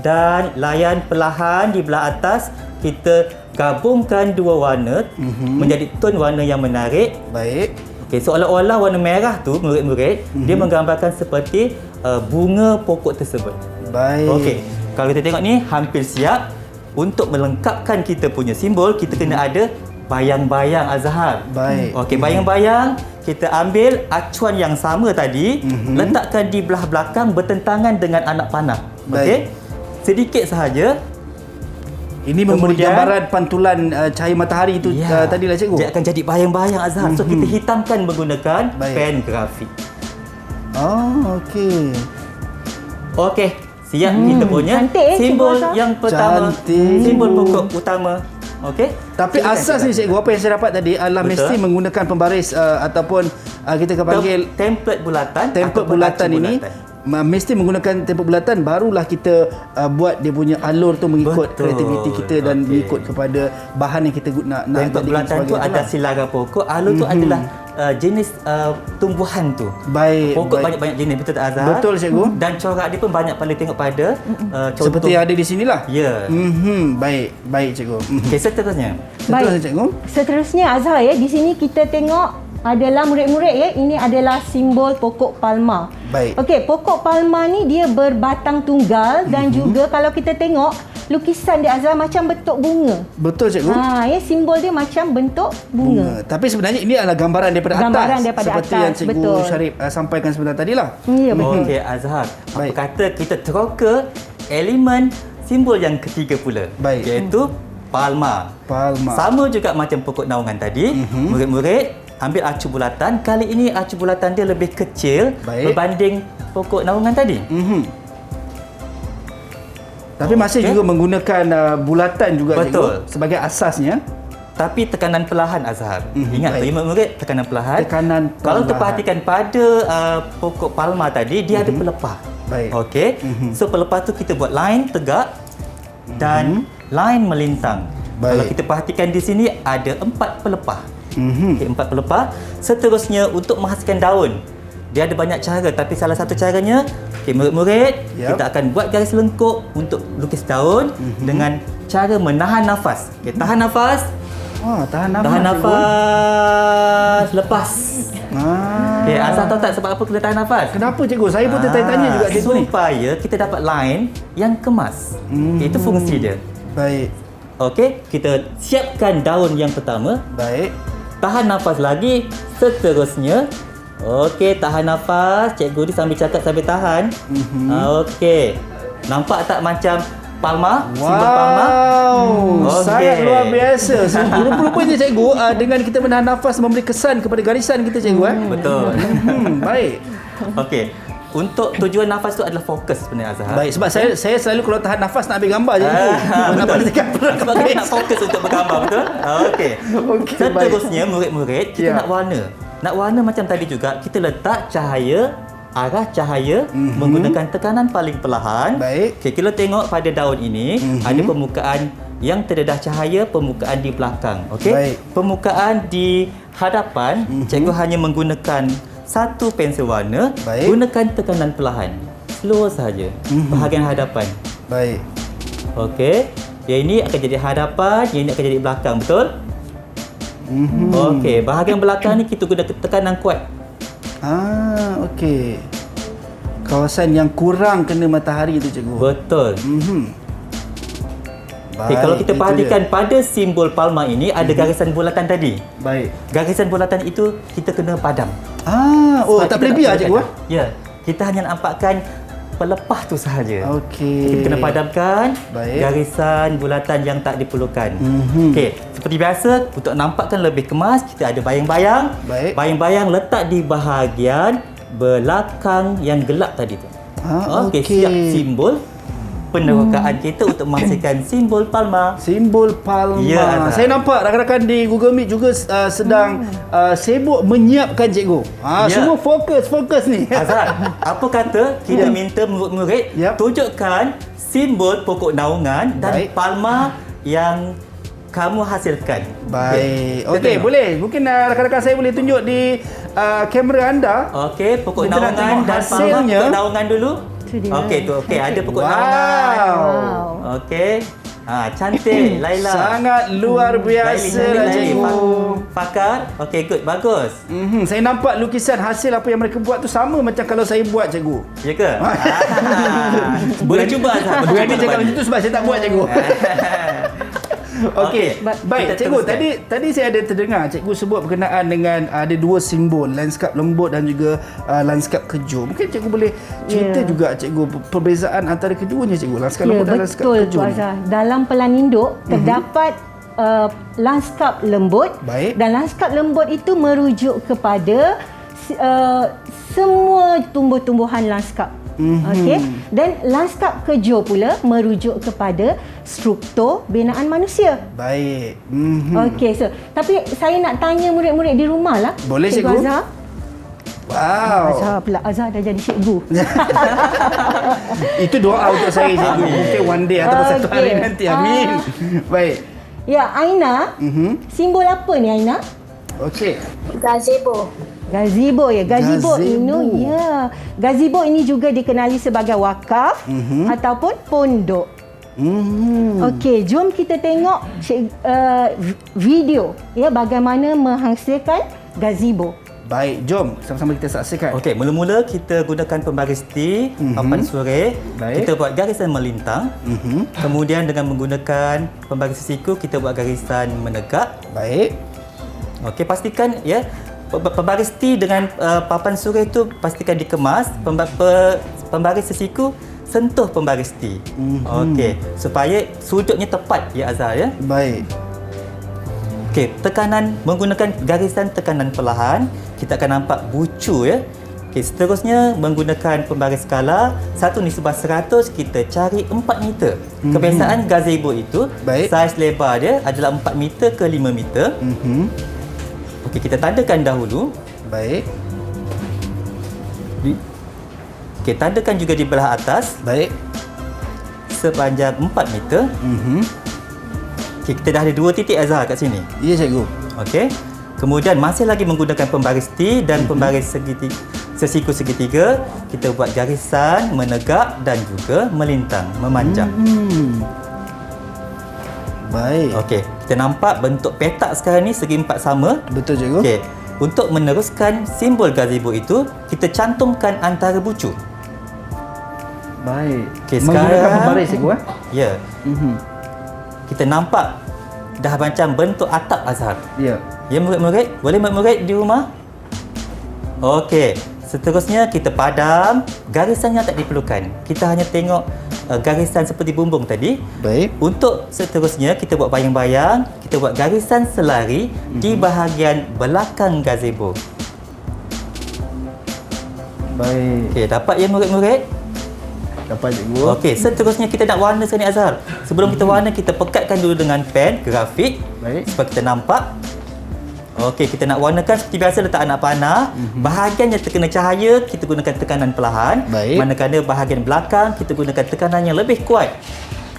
Dan layan perlahan di belah atas. Kita gabungkan dua warna menjadi tone warna yang menarik. Baik. Okey, seolah-olah warna merah tu murid-murid dia menggambarkan seperti bunga pokok tersebut. Baik. Okey, kalau kita tengok ni hampir siap. Untuk melengkapkan kita punya simbol, kita kena ada bayang-bayang Azhar. Baik. Okey, bayang-bayang kita ambil acuan yang sama tadi, letakkan di belah belakang bertentangan dengan anak panah. Okey. Baik. Sedikit sahaja. Ini memberi Kemudian- gambaran pantulan cahaya matahari itu tadilah cikgu. Dia akan jadi bayang-bayang Azhar. So kita hitamkan menggunakan Baik. pen grafik. Oh, okey. Okey, siap kita punya Cantik, simbol Cikgu Azhar. yang pertama. Cantik. Simbol pokok utama. Okey. Tapi Silakan, asas ni cikgu, apa yang saya dapat tadi adalah Betul. mesti menggunakan pembaris ataupun kita akan panggil template bulatan. template ataupun bulatan acu ini. bulatan. Mesti menggunakan template bulatan, barulah kita buat dia punya alur tu mengikut Betul. kreativiti kita dan Okey. mengikut kepada bahan yang kita nak Template jadikan bulatan sebagai tu itulah. ada silaran pokok. Alur tu adalah jenis tumbuhan tu. Baik, Pokok baik. banyak-banyak jenis, betul tak Azhar? Betul, cikgu. Dan corak dia pun banyak paling tengok pada contoh. Seperti yang ada di sinilah. Ya. Baik, baik cikgu. Okey, seterusnya. Betul cikgu. Seterusnya Azhar ya, di sini kita tengok adalah murid-murid ya, ini adalah simbol pokok palma. Baik. Okey, pokok palma ni dia berbatang tunggal dan juga kalau kita tengok lukisan dia Azhar macam bentuk bunga. Betul cikgu. Ya, simbol dia macam bentuk bunga. Tapi sebenarnya ini adalah gambaran daripada Gambaran atas. daripada seperti atas, yang cikgu betul. Syarif sampaikan sebentar tadilah. Ya, betul. Okey Azhar, apa Baik. kata kita teroka elemen simbol yang ketiga pula, Baik. iaitu palma. Palma. Sama juga macam pokok naungan tadi. Murid-murid ambil acu bulatan. Kali ini acu bulatan dia lebih kecil Baik. berbanding pokok naungan tadi. Tapi masih Okey. juga menggunakan bulatan juga Betul. cikgu sebagai asasnya. Tapi tekanan perlahan Azhar. Ingat baik. murid-murid, tekanan perlahan. Tekanan Kalau perlahan. terperhatikan pada pokok palma tadi, dia ada pelepah. Baik. Okey. So pelepah tu kita buat line tegak dan line melintang. Baik. Kalau kita perhatikan di sini ada 4 pelepah. Okey, 4 pelepah. Seterusnya untuk menghasilkan daun. Dia ada banyak cara, tapi salah satu caranya, okey murid-murid, Yap. kita akan buat garis lengkuk untuk lukis daun dengan cara menahan nafas. Okey, tahan nafas. Wah, tahan nafas. Tahan cikgu. nafas. Lepas. Ah. Okey, Azhar tahu tak sebab apa kena tahan nafas? Kenapa cikgu? Saya pun tertanya-tanya juga cikgu ni. Supaya kita dapat line yang kemas. Itu fungsi dia. Baik. Okey, kita siapkan daun yang pertama. Baik. Tahan nafas lagi. Seterusnya. Okey, tahan nafas. Cikgu ni sambil cakap sambil tahan. Okey. Nampak tak macam palma, simbol palma. Wow, Okey. sangat luar biasa. Rupa-rupanya cikgu dengan kita menahan nafas memberi kesan kepada garisan kita cikgu. Betul. Baik. Okey. Untuk tujuan nafas tu adalah fokus sebenarnya Azhar. Baik, sebab saya selalu kalau tahan nafas nak ambil gambar je cikgu. Nafas dekat perut. Sebab kita nak fokus untuk bergambar, betul? Okey. Okey, baik. Seterusnya murid-murid kita Ya. nak warna. Nak warna macam tadi juga, kita letak cahaya, arah cahaya menggunakan tekanan paling perlahan. Baik. Okey, kita tengok pada daun ini ada permukaan yang terdedah cahaya, permukaan di belakang. Okey. Baik. Permukaan di hadapan, cikgu hanya menggunakan satu pensel warna, Baik. gunakan tekanan perlahan. Slow sahaja. Bahagian hadapan. Baik. Okey. Yang ini akan jadi hadapan, yang ini akan jadi belakang, betul? Okey, bahagian belakang ni kita guna tekanan kuat. Okey. Kawasan yang kurang kena matahari tu cikgu. Betul. Baik, Okey, kalau kita itu perhatikan dia. pada simbol palma ini ada garisan bulatan tadi. Baik. Garisan bulatan itu kita kena padam. Oh, Sebab tak kita boleh nak biar gunakan- cikgu. Ya, kita hanya nampakkan pelepah tu sahaja. Okey. Kita kena padamkan Baik. garisan bulatan yang tak diperlukan. Okey, seperti biasa untuk nampakkan lebih kemas, kita ada bayang-bayang. Baik. Bayang-bayang letak di bahagian belakang yang gelap tadi tu. Okey, okey. siap simbol penerokaan kita untuk memastikan simbol palma. Simbol palma. Ya, Azhar. Saya nampak rakan-rakan di Google Meet juga sedang sibuk menyiapkan cikgu. Ya. Semua fokus ni. Azhar, apa kata kita minta murid-murid Yap. tunjukkan simbol pokok naungan dan Baik. palma yang kamu hasilkan. Baik. Kita Okey, tengok. boleh. Mungkin rakan-rakan saya boleh tunjuk di kamera anda. Okey, pokok Kita nak naungan tengok dan palma. hasilnya. Pokok naungan dulu. Itu dia. Okey, tu okey, ada pokok Wow. naungan. Okey. Cantik Laila. Sangat luar biasa lah cikgu. Fakar. Okey, good. Bagus. Saya nampak lukisan hasil apa yang mereka buat tu sama macam kalau saya buat cikgu. Ya ke? Boleh cuba Azhar. boleh Berani cuba cakap lepas macam ni. tu sebab saya tak buat cikgu. Okey. Baik, kita cikgu, teruskan. tadi saya ada terdengar cikgu sebut berkenaan dengan ada dua simbol, lanskap lembut dan juga lanskap kejur. Mungkin cikgu boleh cerita juga cikgu perbezaan antara keduanya cikgu, lanskap lembut dan lanskap betul kejur. Puan Azhar. Dalam Pelanindo terdapat lanskap lembut. Baik. Dan lanskap lembut itu merujuk kepada semua tumbuh-tumbuhan lanskap. Okey. Dan lanskap kejur pula merujuk kepada struktur binaan manusia. Baik. Okey, so tapi saya nak tanya murid-murid di rumah lah. Boleh, cikgu? Azhar. Wow. Azhar pula, Azhar dah jadi cikgu. Itu doa untuk saya cikgu. Mungkin one day atau satu hari Okey. nanti. Amin. Baik. Ya, Aina. Simbol apa ni Aina? Okey. Gazebo. Gazebo ya. Gazebo Gazebo. ini ya. Gazebo ini juga dikenali sebagai wakaf ataupun pondok. Okey, jom kita tengok video ya bagaimana menghasilkan gazebo. Baik, jom sama-sama kita saksikan. Okey, mula-mula kita gunakan pembaris T, papan sore. Baik. Kita buat garisan melintang. Kemudian dengan menggunakan pembaris siku, kita buat garisan menegak. Baik. Okey, pastikan ya pembaris T dengan papan sore itu pastikan dikemas. Pembaris sesiku sentuh pembaris T. Okey, supaya sudutnya tepat ya Azhar ya. Baik. Okey, tekanan menggunakan garisan tekanan perlahan, kita akan nampak bucu ya. Okey, seterusnya menggunakan pembaris skala 1:100 kita cari 4 meter. Kebiasaan gazebo itu Baik. saiz lebar dia adalah 4 meter ke 5 meter. Okey, kita tandakan dahulu. Baik. Okey, tandakan juga di belah atas Baik. sepanjang 4 meter. Okey, kita dah ada 2 titik Azhar kat sini. Ya cikgu. Okey. Kemudian masih lagi menggunakan pembaris T dan pembaris sesiku segitiga, kita buat garisan menegak dan juga melintang, memanjang. Baik. Okey, kita nampak bentuk petak sekarang ni segi empat sama. Betul cikgu. Okey, untuk meneruskan simbol gazebo itu, kita cantumkan antara bucu. Baik. Okey, Menggunakan sekarang pembaris cikgu Ya. Kita nampak dah macam bentuk atap Azhar. Ya. Ya murid-murid, boleh murid-murid di rumah? Okey, seterusnya kita padam garisan yang tak diperlukan. Kita hanya tengok garisan seperti bumbung tadi. Baik. Untuk seterusnya kita buat bayang-bayang, kita buat garisan selari di bahagian belakang gazebo. Baik. Okey, dapat ya murid-murid? Dapat cikgu. Okey, seterusnya kita nak warna sini Azhar. Sebelum kita warna, kita pekatkan dulu dengan pen grafik Baik. supaya kita nampak. Okey, kita nak warnakan seperti biasa, letak anak panah. Bahagian yang terkena cahaya, kita gunakan tekanan perlahan. Baik. Manakala bahagian belakang, kita gunakan tekanan yang lebih kuat.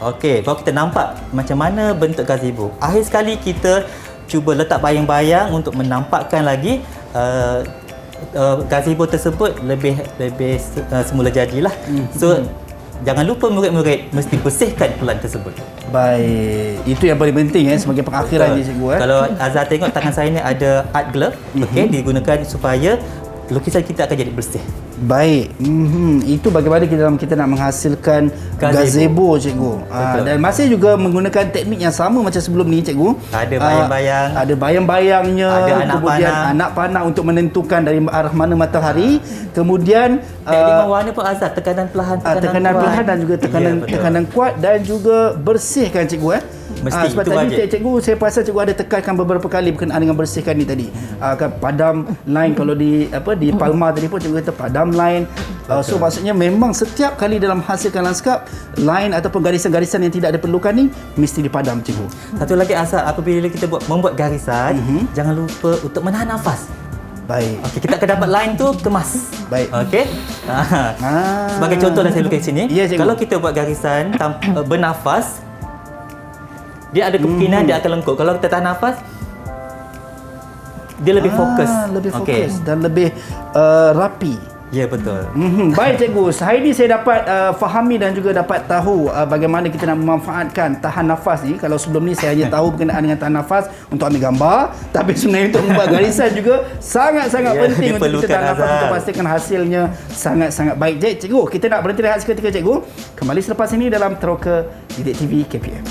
Okey, baru kita nampak macam mana bentuk gazebo. Akhir sekali kita cuba letak bayang-bayang untuk menampakkan lagi gazebo tersebut lebih semula jadilah. So jangan lupa murid-murid mesti bersihkan pelan tersebut. Baik. Itu yang paling penting sebagai pengakhiran ni cikgu. Kalau Azhar tengok tangan saya ni ada art glove, okey, digunakan supaya lukisan kita akan jadi bersih. Baik. Itu bagaimana kita nak menghasilkan gazebo cikgu. Dan masih juga menggunakan teknik yang sama macam sebelum ni cikgu. Ada bayang-bayang. Ada bayang-bayangnya. Ada anak kemudian panah. anak panah untuk menentukan dari arah mana matahari. Kemudian Teknik mewarna pun Azhar, tekanan perlahan, tekanan kuat. perlahan dan juga betul. tekanan kuat dan juga bersihkan cikgu. Mesti, sebab itu tadi wajib. cikgu saya perasan cikgu ada tekankan beberapa kali berkenaan dengan bersihkan ni tadi. Kan padam line kalau di Palma tadi pun cikgu kata padam line. So maksudnya memang setiap kali dalam hasilkan lanskap line ataupun garisan-garisan yang tidak diperlukan ni mesti dipadam cikgu. Satu lagi Azhar, apabila kita membuat garisan, jangan lupa untuk menahan nafas. Baik. Okey, kita akan dapat line tu kemas. Baik. Okey. Sebagai contoh yang saya lukis sini, Ya, cikgu. kalau kita buat garisan bernafas, dia ada kemungkinan dia akan lengkuk. Kalau kita tahan nafas, dia lebih fokus. Lebih Okey. fokus dan lebih rapi. Ya, betul. Baik cikgu, hari ini saya dapat fahami dan juga dapat tahu bagaimana kita nak memanfaatkan tahan nafas ni. Kalau sebelum ni saya hanya tahu berkenaan dengan tahan nafas untuk ambil gambar, tapi sebenarnya untuk membuat garisan juga sangat-sangat Ya, penting untuk kita diperlukan, tahan nafas Azhar. untuk pastikan hasilnya sangat-sangat baik. Jadi cikgu, kita nak berhenti rehat seketika cikgu. Kembali selepas ini dalam Teroka Didik TV KPM.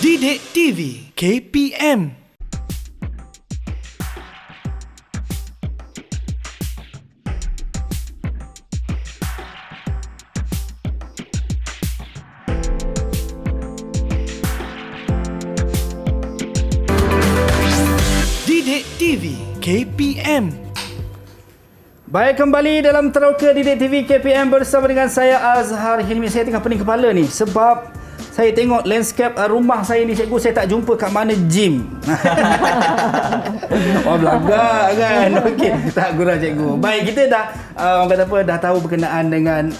Didik TV KPM. Didik TV KPM. Baik, kembali dalam Teroka Didik TV KPM bersama dengan saya Azhar Hilmi. Saya tengah pening kepala ni sebab saya tengok landscape rumah saya ni cikgu, saya tak jumpa kat mana gym. Belagak kan. Okey, tak gurau cikgu. Baik, kita dah orang kata apa, dah tahu berkenaan dengan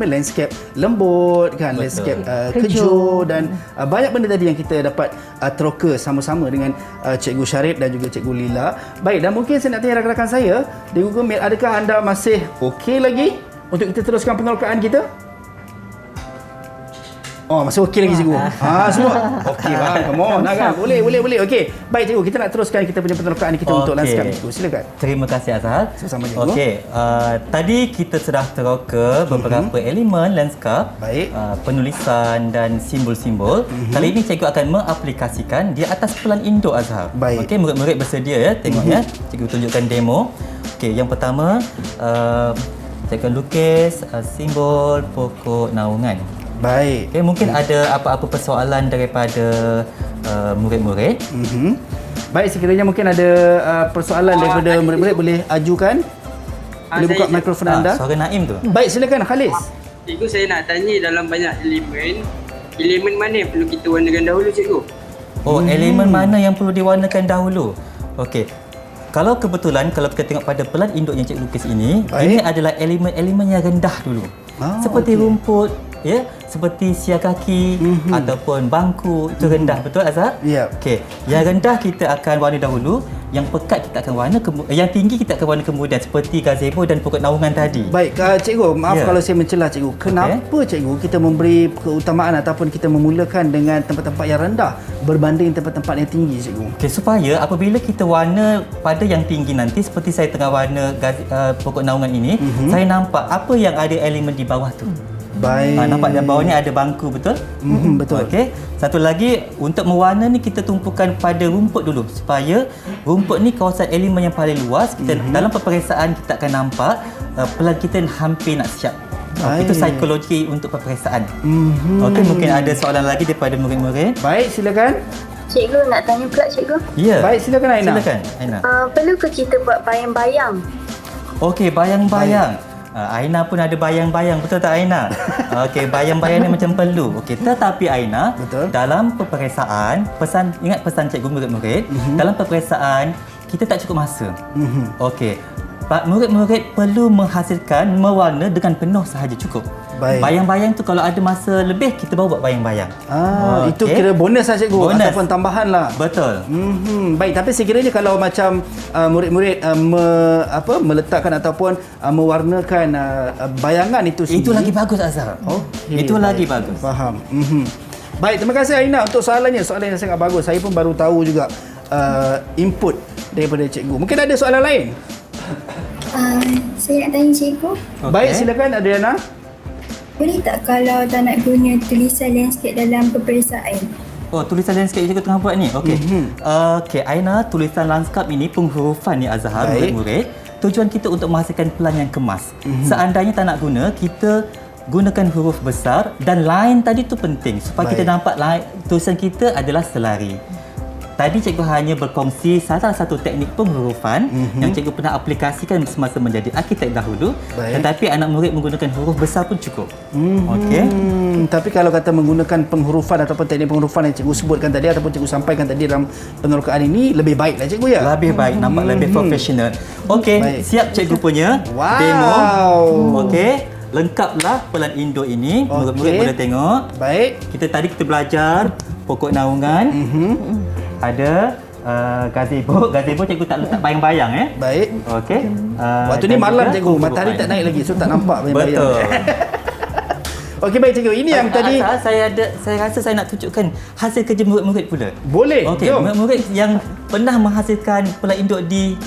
landscape lembut kan, landscape kejut dan banyak benda tadi yang kita dapat teroka sama-sama dengan Cikgu Syarif dan juga Cikgu Lila. Baik, dan mungkin saya nak tanya rakan-rakan saya di Google Meet, adakah anda masih okey lagi untuk kita teruskan penerokaan kita? Oh, masih okey lagi cikgu. Semua okey bang. Come on kan. Boleh. Okey. Baik cikgu, kita nak teruskan kita punya penerokaan kita untuk lanskap cikgu. Silakan. Terima kasih Azhar. Sama-sama, cikgu. Okey, tadi kita sudah teroka beberapa elemen lanskap, Baik. Penulisan dan simbol-simbol. Kali ini cikgu akan mengaplikasikan di atas pelan induk Azhar. Baik. Okey, murid-murid bersedia ya, tengok ya. Cikgu tunjukkan demo. Okey, yang pertama cikgu akan lukis simbol pokok naungan. Baik. Okay, mungkin ada apa-apa persoalan daripada murid-murid. Baik, sekiranya mungkin ada persoalan daripada murid-murid, boleh ajukan. Boleh buka mikrofon anda. Suara Naim tu. Baik, silakan Khalis. Cikgu, saya nak tanya, dalam banyak elemen mana yang perlu kita warnakan dahulu cikgu? Oh, elemen mana yang perlu diwarnakan dahulu? Okey. Kalau kebetulan kalau kita tengok pada pelan induk yang cikgu lukis ini, ini adalah elemen-elemen yang rendah dulu. Seperti rumput, ya, seperti siar kaki ataupun bangku, itu rendah, betul Azhar? Ya. Okey, yang rendah kita akan warna dahulu, yang pekat kita akan warna, yang tinggi kita akan warna kemudian, seperti gazebo dan pokok naungan tadi. Baik, cikgu, maaf kalau saya mencelah cikgu. Kenapa cikgu kita memberi keutamaan ataupun kita memulakan dengan tempat-tempat yang rendah berbanding tempat-tempat yang tinggi cikgu? Okey, supaya apabila kita warna pada yang tinggi nanti, seperti saya tengah warna pokok naungan ini, saya nampak apa yang ada elemen di bawah tu. Baik. Nampak di bawah ni ada bangku, betul? Betul. Okey. Satu lagi, untuk mewarna ni kita tumpukan pada rumput dulu, supaya rumput ni kawasan elemen yang paling luas. Kita dalam peperiksaan kita akan nampak pelan kita hampir nak siap. Itu psikologi untuk peperiksaan. Okey, mungkin ada soalan lagi daripada murid-murid. Baik, silakan. Cikgu nak tanya pula cikgu. Ya. Baik, silakan Aina. Silakan Aina. Perlu ke kita buat bayang-bayang? Okey, bayang-bayang. Aina pun ada bayang-bayang, betul tak Aina? Okey, bayang-bayang ni macam perlu. Okey, tetapi Aina, betul. Dalam peperiksaan, ingat pesan cikgu murid-murid, dalam peperiksaan kita tak cukup masa. Okey. Murid-murid perlu menghasilkan mewarna dengan penuh sahaja cukup. Baik. Bayang-bayang tu kalau ada masa lebih kita baru buat bayang-bayang. Itu kira bonus lah cikgu, bonus ataupun tambahan lah. Betul. Baik, tapi sekiranya kalau macam murid-murid meletakkan ataupun mewarnakan bayangan itu sendiri, itu lagi bagus Azhar. Itu lagi bagus. Faham. Baik, terima kasih Aina untuk soalannya. Soalan yang sangat bagus. Saya pun baru tahu juga input daripada cikgu. Mungkin ada soalan lain? Saya nak tanya cikgu. Baik, silakan Adriana. Boleh tak kalau tak nak guna tulisan landscape dalam peperiksaan? Tulisan landscape cikgu tengah buat ni. Okey. Okey, Aina, tulisan lanskap ini penghurufan ni Azhar, murid-murid. Tujuan kita untuk menghasilkan pelan yang kemas. Seandainya tak nak guna, kita gunakan huruf besar dan line tadi tu penting supaya kita nampak tulisan kita adalah selari. Tadi cikgu hanya berkongsi salah satu teknik penghurufan yang cikgu pernah aplikasikan semasa menjadi arkitek dahulu. Tetapi anak murid menggunakan huruf besar pun cukup. Okey. Tapi kalau kata menggunakan penghurufan ataupun teknik penghurufan yang cikgu sebutkan tadi ataupun cikgu sampaikan tadi dalam penerokaan ini, lebih baik lah cikgu ya? Lebih baik, nampak lebih profesional. Okey, siap cikgu punya demo. Okey. Lengkaplah pelan induk ini. Murid-murid boleh tengok. Baik. Kita belajar pokok naungan. Ada gazebo. Gazebo cikgu tak letak bayang-bayang Baik. Okey. Waktu ni malam cikgu, matahari tak naik lagi, so tak nampak bayang-bayang. Betul. Okey, baik cikgu. Ini yang tadi saya rasa saya nak tunjukkan hasil kerja murid-murid pula. Boleh. Okey, murid-murid yang pernah menghasilkan pelan induk di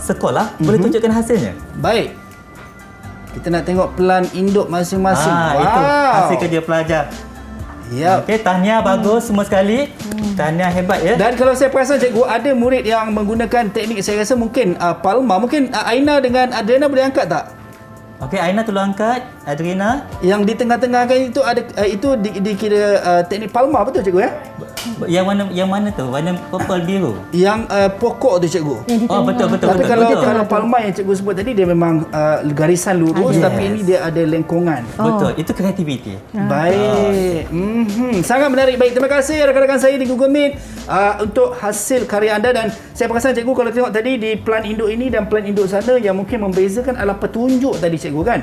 sekolah boleh tunjukkan hasilnya. Baik. Kita nak tengok pelan induk masing-masing. Itu hasil kerja pelajar. Ya. Okey, tahniah bagus semua sekali. Tahniah hebat ya. Dan kalau saya perasan cikgu, ada murid yang menggunakan teknik, saya rasa mungkin Palma, mungkin Aina dengan Adriana boleh angkat tak? Okey, Aina tolong angkat. Adriana. Yang di tengah-tengah kan itu ada itu dikira teknik Palma, betul cikgu ya? Yang mana tu? Warna purple biru. Yang pokok tu cikgu. Betul. Tapi kalau Palma yang cikgu sebut tadi, dia memang garisan lurus, tapi ini dia ada lengkungan. Betul, itu kreativiti. Baik. Sangat menarik. Baik, terima kasih rakan-rakan saya di Google Meet untuk hasil karya anda. Dan saya perasan cikgu kalau tengok tadi di pelan induk ini dan pelan induk sana, yang mungkin membezakan adalah petunjuk tadi cikgu kan?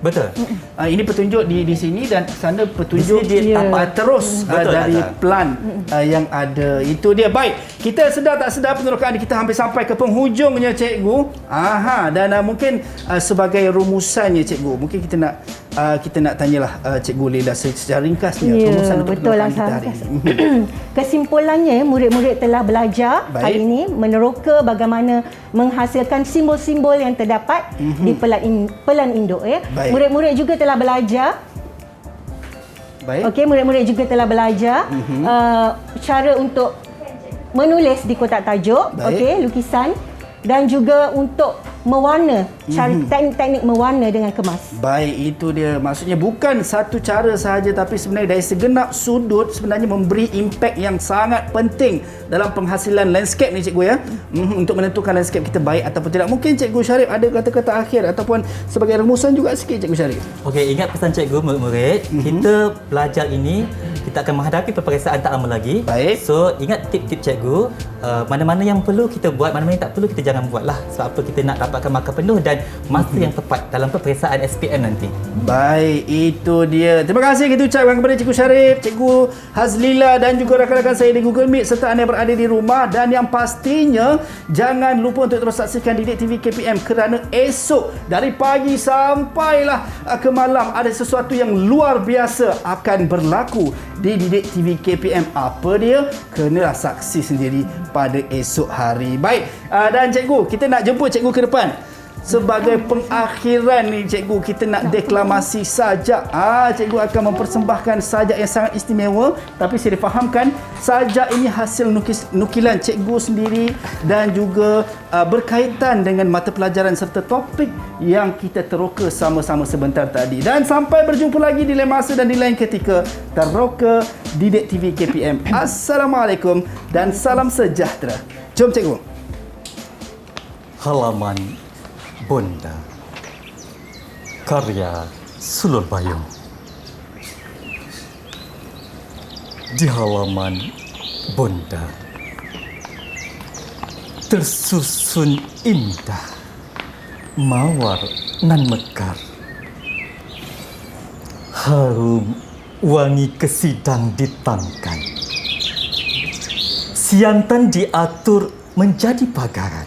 Betul. Ini petunjuk di sini dan sana petunjuk terus dari pelan yang ada. Itu dia. Baik, kita sedar tak sedar penerokaan kita hampir sampai ke penghujungnya cikgu. Dan mungkin sebagai rumusannya cikgu, mungkin kita nak tanyalah Cikgu Leila secara ringkasnya rumusan untuk penerokaan kita hari ini. Kesimpulannya, murid-murid telah belajar hari ini meneroka bagaimana menghasilkan simbol-simbol yang terdapat di pelan induk ya. Murid-murid juga telah belajar. Okey, murid-murid juga telah belajar cara untuk menulis di kotak tajuk, okey, lukisan, dan juga untuk mewarna, cara teknik-teknik mewarna dengan kemas. Baik, itu dia. Maksudnya bukan satu cara sahaja, tapi sebenarnya dari segenap sudut sebenarnya memberi impak yang sangat penting dalam penghasilan landscape ni cikgu ya. Untuk menentukan landscape kita baik ataupun tidak. Mungkin Cikgu Syarif ada kata-kata akhir ataupun sebagai rumusan juga sikit Cikgu Syarif. Okey, ingat pesan cikgu murid-murid, kita belajar ini, kita akan menghadapi peperiksaan tak lama lagi. Baik. So, ingat tip-tip cikgu, mana-mana yang perlu kita buat, mana-mana yang tak perlu kita jangan buatlah. Sebab apa, kita nak dapatkan markah penuh dan masa yang tepat dalam peperiksaan SPM nanti. Baik, itu dia. Terima kasih kita ucapkan kepada Cikgu Syarif, Cikgu Hazlila dan juga rakan-rakan saya di Google Meet serta anda yang berada di rumah. Dan yang pastinya, jangan lupa untuk terus saksikan Didik TV KPM kerana esok dari pagi sampailah ke malam ada sesuatu yang luar biasa akan berlaku di Didik TV KPM. Apa dia? Kenalah saksi sendiri pada esok hari. Baik, dan cikgu, kita nak jemput cikgu ke depan. sebagai pengakhiran ni cikgu, kita nak deklamasi sajak. Cikgu akan mempersembahkan sajak yang sangat istimewa, tapi saya difahamkan sajak ini hasil nukilan cikgu sendiri dan juga berkaitan dengan mata pelajaran serta topik yang kita teroka sama-sama sebentar tadi. Dan sampai berjumpa lagi di lain masa dan di lain ketika, teroka Didik TV KPM. Assalamualaikum dan salam sejahtera. Jom cikgu. Halaman Bonda, karya Sulur Bayung. Di halaman Bonda tersusun indah mawar nan mekar, harum wangi kesidang ditangkai, siantan diatur menjadi pagaran.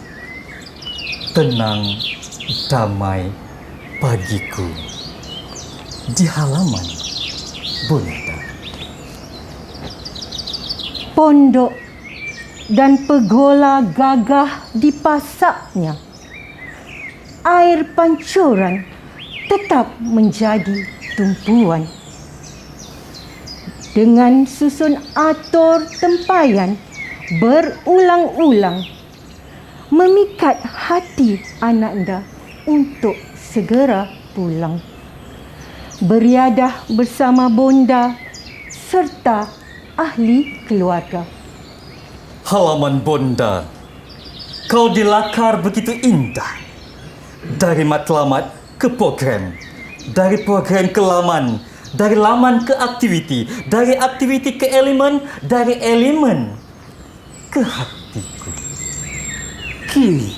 Tenang, damai bagiku di halaman Bonda. Pondok dan pergola gagah dipasaknya. Air pancuran tetap menjadi tumpuan. Dengan susun atur tempayan berulang-ulang, memikat hati ananda untuk segera pulang. Beriadah bersama bonda serta ahli keluarga. Halaman Bonda, kau dilakar begitu indah. Dari matlamat ke program, dari program ke laman, dari laman ke aktiviti, dari aktiviti ke elemen, dari elemen ke hatiku. Kini,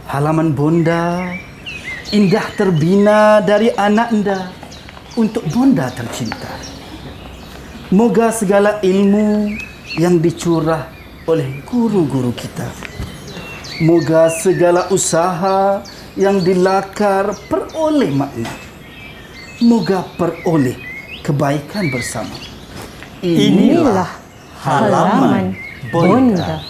halaman Bonda indah terbina dari anak anda untuk Bonda tercinta. Moga segala ilmu yang dicurah oleh guru-guru kita, moga segala usaha yang dilakar peroleh makna, moga peroleh kebaikan bersama. Inilah halaman Bonda.